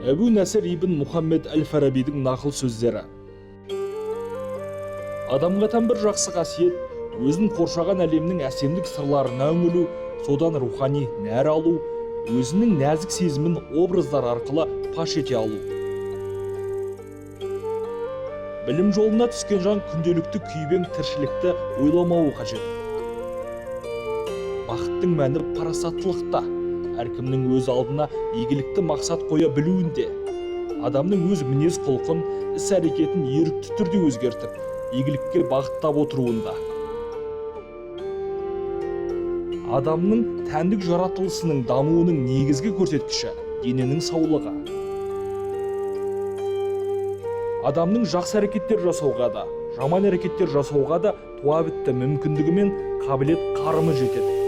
Әбу Насыр ибн Мұхаммед әл-Фарабидің нақыл сөздері. Адамға тән бір жақсы қасиет, өзін қоршаған әлемнің әсемдік сырларына үңілу, содан рухани нәр алу, өзінің нәзік сезімін образдар арқылы паш ете алу. Білім жолына түскен жан күнделікті күйбең тіршілікті ойламауы қажет. Бақыттың мәні парасаттылықта, әркімнің өз алдына игілікті мақсат қоя білуінде. Адамның өз мінез құлқын, іс әрекетін ерікті түрде өзгертіп, игілікке бағыттап отыруында. Адамның тәндік жаратылысының дамуының негізгі көрсеткіші дененің саулығы. Адамның жақсы әрекеттер жасауға да, жаман әрекеттер жасауға да туа бітті мүмкіндігі мен қабілет қарымы жетеді.